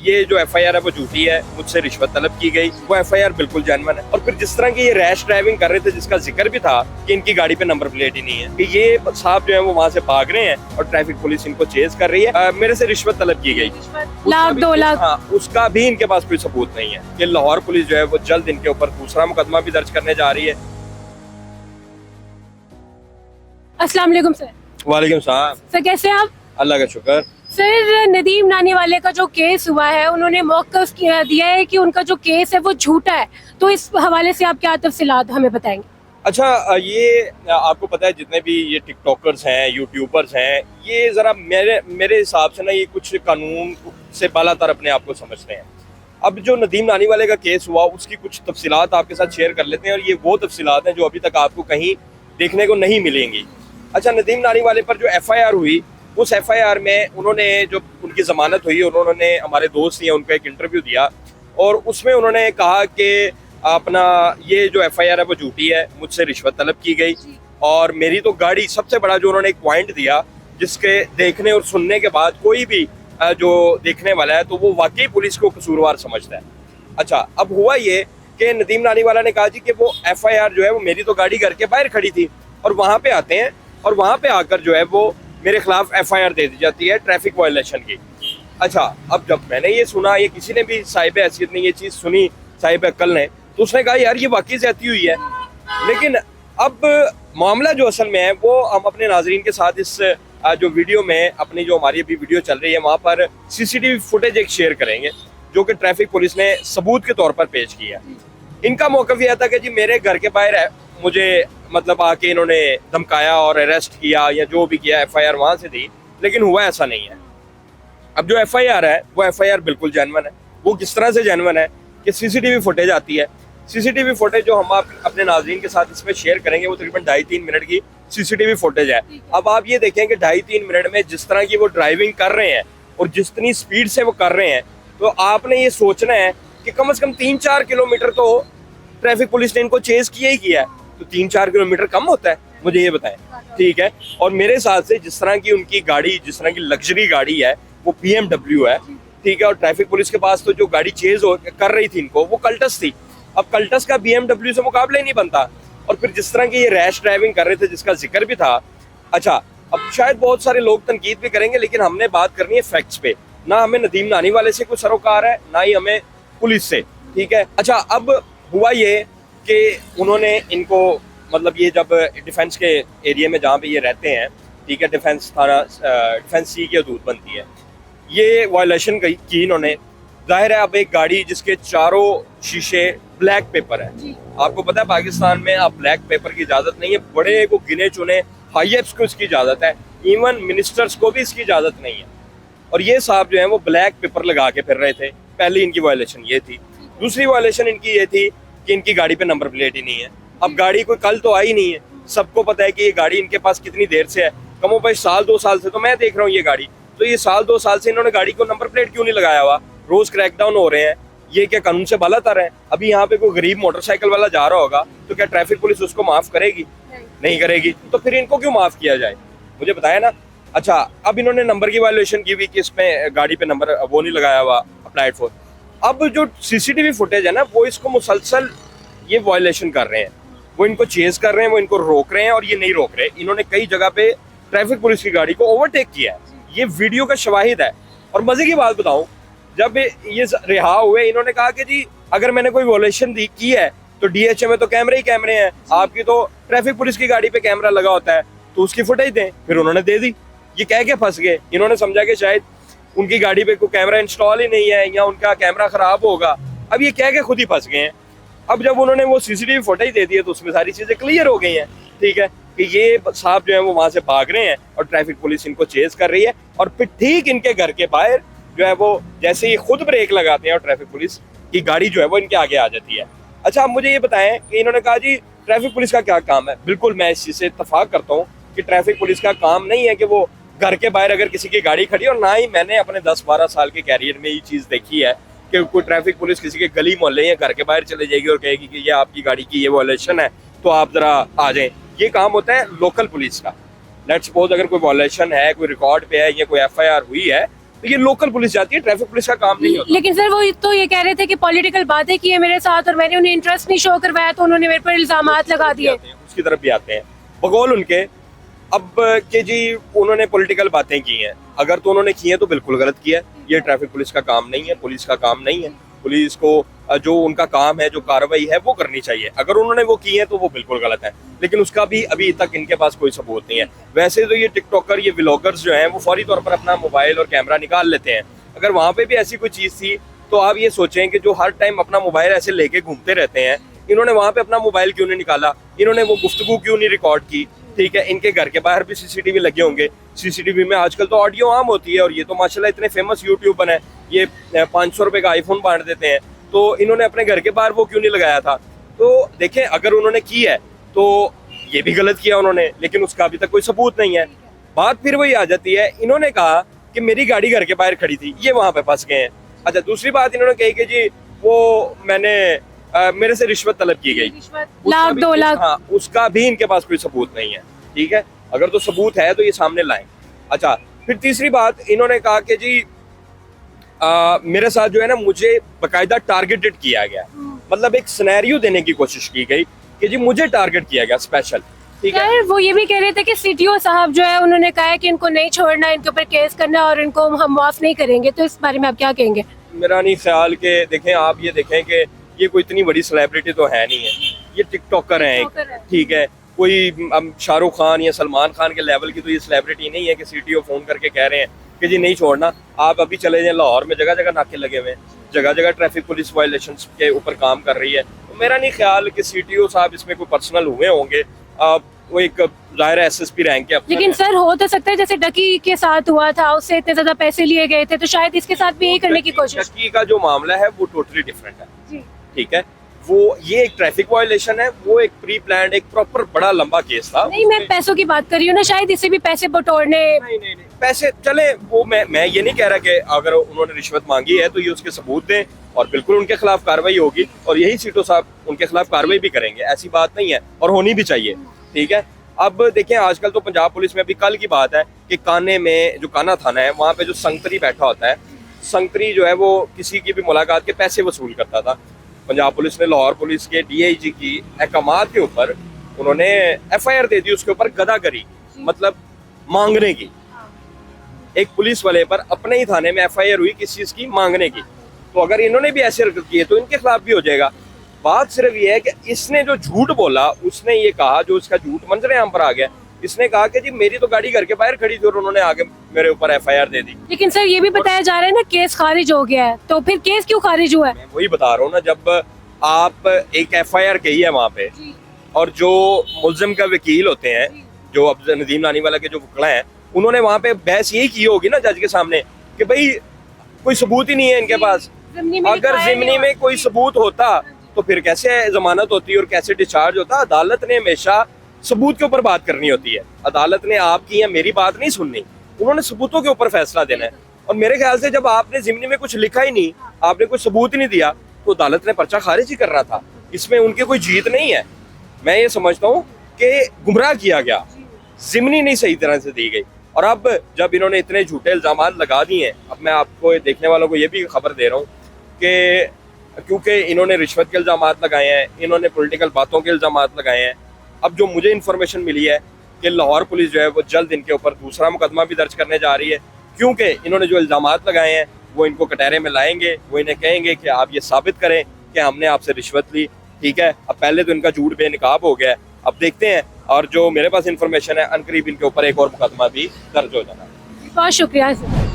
ये जो एफआईआर है वो झूठी है, मुझसे रिश्वत तलब की गई, वो एफआईआर बिल्कुल जेन्युइन है। और फिर जिस तरह की ये रैश ड्राइविंग कर रहे थे, जिसका जिक्र भी था कि इनकी गाड़ी पे नंबर प्लेट ही नहीं है, कि ये साहब जो है वो वहाँ से भाग रहे हैं और ट्रैफिक पुलिस इनको चेज कर रही है। मेरे से रिश्वत तलब की गई, लाख 2 लाख। हाँ, उसका भी इनके पास कोई सबूत नहीं है। कि लाहौर पुलिस जो है वो जल्द इनके ऊपर दूसरा मुकदमा भी दर्ज करने जा रही है। अस्सलाम वालेकुम सर। वालेकुम सलाम। सर कैसे हैं आप? अल्लाह का शुक्र। सर नदीम नानी वाले का जो केस हुआ है, उन्होंने मौक़िफ़ दिया है कि उनका जो केस है वो झूठा है, तो इस हवाले से आप क्या तफसीलात हमें बताएंगे? अच्छा, ये आपको पता है जितने भी ये टिकटॉकर्स हैं, यूट्यूबर्स हैं, ये ज़रा मेरे हिसाब से ना ये कुछ कानून से बालातर अपने आप को समझते हैं। अब जो नदीम नानी वाले का केस हुआ, उसकी कुछ तफसीलात आपके साथ शेयर कर लेते हैं, और ये वो तफसीलात हैं जो अभी तक आपको कहीं देखने को नहीं मिलेंगी। अच्छा, नदीम नानी वाले पर जो एफआईआर हुई, उस एफआईआर में उन्होंने जो उनकी ज़मानत हुई, उन्होंने हमारे दोस्त हैं उनको एक इंटरव्यू दिया, और उसमें उन्होंने कहा कि अपना ये जो एफआईआर है वो झूठी है, मुझसे रिश्वत तलब की गई, और मेरी तो गाड़ी, सबसे बड़ा जो उन्होंने एक पॉइंट दिया, जिसके देखने और सुनने के बाद कोई भी जो देखने वाला है तो वो वाकई पुलिस को कसूरवार समझता है। अच्छा, अब हुआ ये कि नदीम नानी वाला ने कहा जी कि वो एफआईआर जो है वो मेरी तो गाड़ी घर के बाहर खड़ी थी, और वहाँ पे आते हैं और वहाँ पे आकर जो है वो मेरे खिलाफ एफआईआर दे दी जाती है ट्रैफिक वायलेशन की। अच्छा, अब जब मैंने ये सुना, ये किसी ने भी साहिब हैसियत ने ये चीज़ सुनी, साहिब अक्ल ने, तो उसने कहा यार ये वाकई ज़्यादती हुई है। लेकिन अब मामला जो असल में है वो हम अपने नाजरीन के साथ इस जो वीडियो में, अपनी जो हमारी अभी वीडियो चल रही है वहाँ पर सीसीटीवी फुटेज एक शेयर करेंगे, जो कि ट्रैफिक पुलिस ने सबूत के तौर पर पेश किया। इनका मौक़िफ़ यह था कि जी मेरे घर के बाहर है, मुझे मतलब आके इन्होंने धमकाया और अरेस्ट किया या जो भी किया, एफआईआर वहाँ से दी, लेकिन हुआ ऐसा नहीं है। अब जो एफआईआर है वो एफआईआर बिल्कुल जेन्युइन है। वो किस तरह से जेन्युइन है कि सीसीटीवी फुटेज आती है। सीसीटीवी फुटेज जो हम अपने नाज़रीन के साथ इसमें शेयर करेंगे वो तकरीबन 2.5-3 मिनट की सीसीटीवी फुटेज है। अब आप ये देखें कि 2.5-3 मिनट में जिस तरह की वो ड्राइविंग कर रहे हैं और जितनी स्पीड से वो कर रहे हैं, तो आपने ये सोचना है कि कम से कम 3-4 किलोमीटर तो ट्रैफिक पुलिस ने इनको चेज किया ही किया है। तो 3-4 किलोमीटर कम होता है? मुझे ये बताएं, ठीक है। और मेरे हिसाब से जिस तरह की उनकी गाड़ी, जिस तरह की लग्जरी गाड़ी है, वो BMW है, ठीक है, और ट्रैफिक पुलिस के पास तो जो गाड़ी चेज कर रही थी इनको, वो कल्टस थी। अब कल्टस का BMW से मुकाबला ही नहीं बनता। और फिर जिस तरह की ये रैश ड्राइविंग कर रहे थे, जिसका जिक्र भी था। अच्छा, अब शायद बहुत सारे लोग तनकीद भी करेंगे, लेकिन हमने बात करनी है फैक्ट्स पे। ना हमें नदीम नानी वाले से कोई सरोकार है, ना ही हमें पुलिस से, ठीक है। अच्छा, अब हुआ ये कि उन्होंने इनको, मतलब ये जब डिफेंस के एरिया में जहाँ पे ये रहते हैं, ठीक है, डिफेंस थाना, डिफेंस सी की हदूद बनती है, ये वायलेशन की इन्होंने। जाहिर है अब एक गाड़ी जिसके चारों शीशे ब्लैक पेपर है, आपको पता है पाकिस्तान में अब ब्लैक पेपर की इजाज़त नहीं है, बड़े को गिने चुने हाईएप्स को इसकी इजाज़त है, इवन मिनिस्टर्स को भी इसकी इजाज़त नहीं है। और ये साहब जो है वो ब्लैक पेपर लगा के फिर रहे थे। पहली इनकी वायलेशन ये थी। दूसरी वायलेशन इनकी ये थी कि इनकी गाड़ी पे नंबर प्लेट ही नहीं है। अब गाड़ी कोई कल तो आई नहीं है, सबको पता है कि ये गाड़ी इनके पास कितनी देर से है, कमो भाई 1-2 साल से तो मैं देख रहा हूँ ये गाड़ी। तो ये 1-2 साल से इन्होंने गाड़ी को नंबर प्लेट क्यों नहीं लगाया हुआ? रोज क्रैकडाउन हो रहे हैं, ये क्या कानून से बालातर है? अभी यहाँ पे कोई गरीब मोटरसाइकिल वाला जा रहा होगा तो क्या ट्रैफिक पुलिस उसको माफ करेगी? नहीं करेगी। तो फिर इनको क्यों माफ किया जाए, मुझे बताया ना। अच्छा, अब इन्होंने नंबर की वायलेशन की हुई कि इसमें गाड़ी पे नंबर वो नहीं लगाया हुआ, अप्लाइड फॉर। अब जो सीसीटीवी फुटेज है ना, वो इसको मुसलसल ये वायलेशन कर रहे हैं, वो इनको चेज कर रहे हैं, वो इनको रोक रहे हैं, और ये नहीं रोक रहे। इन्होंने कई जगह पे ट्रैफिक पुलिस की गाड़ी को ओवरटेक किया है, ये वीडियो का शवाहिद है। और मजे की बात बताऊं, जब ये रिहा हुए, इन्होंने कहा कि जी अगर मैंने कोई वायलेशन की है तो DHA में तो कैमरे ही कैमरे हैं, आपकी तो ट्रैफिक पुलिस की गाड़ी पे कैमरा लगा होता है, तो उसकी फुटेज दें। फिर उन्होंने दे दी। ये कह के फंस गए, इन्होंने समझा कि शायद उनकी गाड़ी पे कोई कैमरा इंस्टॉल ही नहीं है या उनका कैमरा खराब होगा। अब ये कह के खुद ही फंस गए हैं। अब जब उन्होंने वो सीसीटीवी फुटेज दे दी है तो उसमें सारी चीजें क्लियर हो गई हैं, ठीक है, कि ये साहब जो है वो वहां से भाग रहे हैं और ट्रैफिक पुलिस इनको चेज कर रही है। और फिर ठीक इनके घर के बाहर जो है वो जैसे ही खुद ब्रेक लगाते हैं और ट्रैफिक पुलिस की गाड़ी जो है वो इनके आगे आ जाती है। अच्छा, अब मुझे ये बताएं कि इन्होंने कहा जी ट्रैफिक पुलिस का क्या काम है। बिल्कुल मैं इस चीज़ से इत्तफाक करता हूँ कि ट्रैफिक पुलिस का काम नहीं है कि वो घर के बाहर अगर किसी की गाड़ी खड़ी, और ना ही मैंने अपने 10-12 साल के कैरियर में ये चीज़ देखी है कि कोई ट्रैफिक पुलिस किसी के गली मोहल्ले या घर के बाहर चले जाएगी और कहेगी कि ये आपकी गाड़ी की ये वायलेशन है तो आप ज़रा आ जाएं। ये काम होता है लोकल पुलिस का। लेट्स सपोज अगर कोई वायलेशन है, कोई रिकॉर्ड पे है या कोई FIR हुई है, तो ये लोकल पुलिस जाती है, ट्रैफिक पुलिस का काम नहीं होता। लेकिन सर वो तो ये कह रहे थे कि पॉलिटिकल बातें की है मेरे साथ और मैंने उन्हें इंटरेस्ट नहीं शो करवाया तो उन्होंने मेरे पर इल्जामात लगा दिए। उसकी तरफ भी आते हैं बगौल उनके। अब के जी उन्होंने पॉलिटिकल बातें की हैं, अगर तो उन्होंने की हैं तो बिल्कुल गलत किया है। ये ट्रैफिक पुलिस का काम नहीं है, पुलिस का काम नहीं है। पुलिस को जो उनका काम है, जो कार्रवाई है वो करनी चाहिए। अगर उन्होंने वो की है तो वो बिल्कुल गलत है, लेकिन उसका भी अभी तक इनके पास कोई सबूत नहीं है। वैसे तो ये टिकटॉकर, ये व्लॉगर्स जो हैं वो फौरी तौर पर अपना मोबाइल और कैमरा निकाल लेते हैं। अगर वहाँ पे भी ऐसी कोई चीज़ थी तो आप ये सोचें कि जो हर टाइम अपना मोबाइल ऐसे लेके घूमते रहते हैं, इन्होंने वहाँ पे अपना मोबाइल क्यों नहीं निकाला, इन्होंने वो गुफ्तगू क्यों नहीं रिकॉर्ड की। ठीक है, इनके घर के बाहर भी सीसीटीवी लगे होंगे, सीसीटीवी में आजकल तो ऑडियो आम होती है, और ये तो माशाल्लाह इतने फेमस यूट्यूबर हैं, ये 500 रुपए का आईफोन बांट देते हैं, तो इन्होंने अपने घर के बाहर वो क्यों नहीं लगाया था। तो देखें, अगर उन्होंने की है तो ये भी गलत किया उन्होंने, लेकिन उसका अभी तक कोई सबूत नहीं है। बात फिर वही आ जाती है, इन्होंने कहा कि मेरी गाड़ी घर के बाहर खड़ी थी, ये वहां पे फंस गए हैं। अच्छा, दूसरी बात इन्होंने कही कि जी वो मैंने मेरे से रिश्वत तलब की गई, लाख 2 लाख। हाँ, उसका भी इनके पास कोई सबूत नहीं है। ठीक है, अगर तो सबूत है तो ये सामने लाएं। अच्छा, फिर तीसरी बात इन्होंने कहा कि जी मेरे साथ जो है ना, मुझे बकायदा टारगेटेड किया गया, मतलब एक सिनेरियो देने की कोशिश की गई कि जी मुझे टारगेट किया गया स्पेशल। ठीक है, यार वो ये भी कह रहे थे कि सीटीओ साहब जो है उन्होंने कहा है कि इनको नहीं छोड़ना, इनके ऊपर केस करना और इनको हम माफ नहीं करेंगे। तो इस बारे में आप क्या कहेंगे? मेरा नहीं ख्याल के, देखें आप ये देखें कि ये कोई इतनी बड़ी सेलिब्रिटी तो है नहीं है, ये टिकटॉकर हैं एक। ठीक है, कोई शाहरुख खान या सलमान खान के लेवल की तो ये सेलिब्रिटी नहीं है कि सीटीओ फोन करके कह रहे हैं कि जी नहीं छोड़ना। आप अभी चले जाएं, लाहौर में जगह जगह नाके लगे हुए हैं, जगह जगह ट्रैफिक पुलिस वायलेशंस के ऊपर काम कर रही है। तो मेरा नहीं ख्याल कि सीटीओ साहब इसमें कोई पर्सनल हुए होंगे। वो एक जाहिर एसएसपी रैंक के अफसर लेकिन हैं। सर हो तो सकता है जैसे डकी के साथ हुआ था, उससे इतने ज्यादा पैसे लिए गए थे, तो शायद इसके साथ भी यही करने की कोशिश। डकी का जो मामला है वो टोटली डिफरेंट है। जी। ठीक है, वो ये एक ट्रैफिक वायलेशन है, वो एक प्री प्लान्ड, एक प्रॉपर बड़ा लंबा केस था। नहीं, मैं पैसों की बात कर रही हूँ ना, शायद इसे भी पैसे बटोरने। नहीं, पैसे चले, वो मैं ये नहीं कह रहा कि अगर उन्होंने रिश्वत मांगी है तो ये उसके सबूत दें और बिल्कुल उनके खिलाफ कार्रवाई होगी, और यही सीटो साहब उनके खिलाफ कार्रवाई भी करेंगे, ऐसी बात नहीं है, और होनी भी चाहिए। ठीक है, अब देखें आजकल तो पंजाब पुलिस में, अभी कल की बात है कि काने में, जो काना थाना है वहाँ पे जो संगतरी बैठा होता है, संगतरी जो है वो किसी की भी मुलाकात के पैसे वसूल करता था। पंजाब पुलिस ने लाहौर पुलिस के डीआईजी की अहकामात के ऊपर उन्होंने एफआईआर दे दी उसके ऊपर गदागरी, मतलब मांगने की। एक पुलिस वाले पर अपने ही थाने में एफआईआर हुई किस चीज की, मांगने की। तो अगर इन्होंने भी ऐसे हरकत की है तो इनके खिलाफ भी हो जाएगा। बात सिर्फ ये है कि इसने जो झूठ बोला, उसने ये कहा, जो इसका झूठ मंजरे आम पर आ गया, इसने कहा कि जी मेरी तो गाड़ी घर के बाहर खड़ी थी और उन्होंने आगे मेरे ऊपर एफआईआर दे दी। लेकिन सर ये भी बताया जा रहा है ना केस खारिज हो गया है, तो फिर केस क्यों खारिज हुआ है? मैं वही बता रहा हूँ ना, जब आप एक एफआईआर कही है वहाँ पे, और जो मुल्जिम का वकील होते हैं, जो अब नदीम नानीवाला के जो वकला हैं, उन्होंने वहाँ पे बहस यही की होगी ना जज के सामने कि भाई कोई सबूत ही नहीं है इनके पास। अगर जिमनी में कोई सबूत होता तो फिर कैसे जमानत होती और कैसे डिस्चार्ज होता। अदालत ने हमेशा सबूत के ऊपर बात करनी होती है। अदालत ने आपकी या मेरी बात नहीं सुननी, उन्होंने सबूतों के ऊपर फैसला देना है। और मेरे ख्याल से जब आपने जिमनी में कुछ लिखा ही नहीं, आपने कुछ सबूत ही नहीं दिया, तो अदालत ने पर्चा खारिज ही कर रहा था। इसमें उनकी कोई जीत नहीं है। मैं ये समझता हूँ कि गुमराह किया गया, जिमनी नहीं सही तरह से दी गई। और अब जब इन्होंने इतने झूठे इल्जाम लगा दिए हैं, अब मैं आपको देखने वालों को ये भी खबर दे रहा हूँ कि क्योंकि इन्होंने रिश्वत के इल्जाम लगाए हैं, इन्होंने पॉलिटिकल बातों के इल्जाम लगाए हैं। अब जो मुझे इन्फॉर्मेशन मिली है कि लाहौर पुलिस जो है वो जल्द इनके ऊपर दूसरा मुकदमा भी दर्ज करने जा रही है, क्योंकि इन्होंने जो इल्जाम लगाए हैं वो इनको कटहरे में लाएंगे। वो इन्हें कहेंगे कि आप ये साबित करें कि हमने आपसे रिश्वत ली। ठीक है, अब पहले तो इनका झूठ बेनकाब हो गया है, अब देखते हैं। और जो मेरे पास इन्फॉर्मेशन है, अनकरीब इनके ऊपर एक और मुकदमा भी दर्ज हो जाना है। बहुत शुक्रिया सर।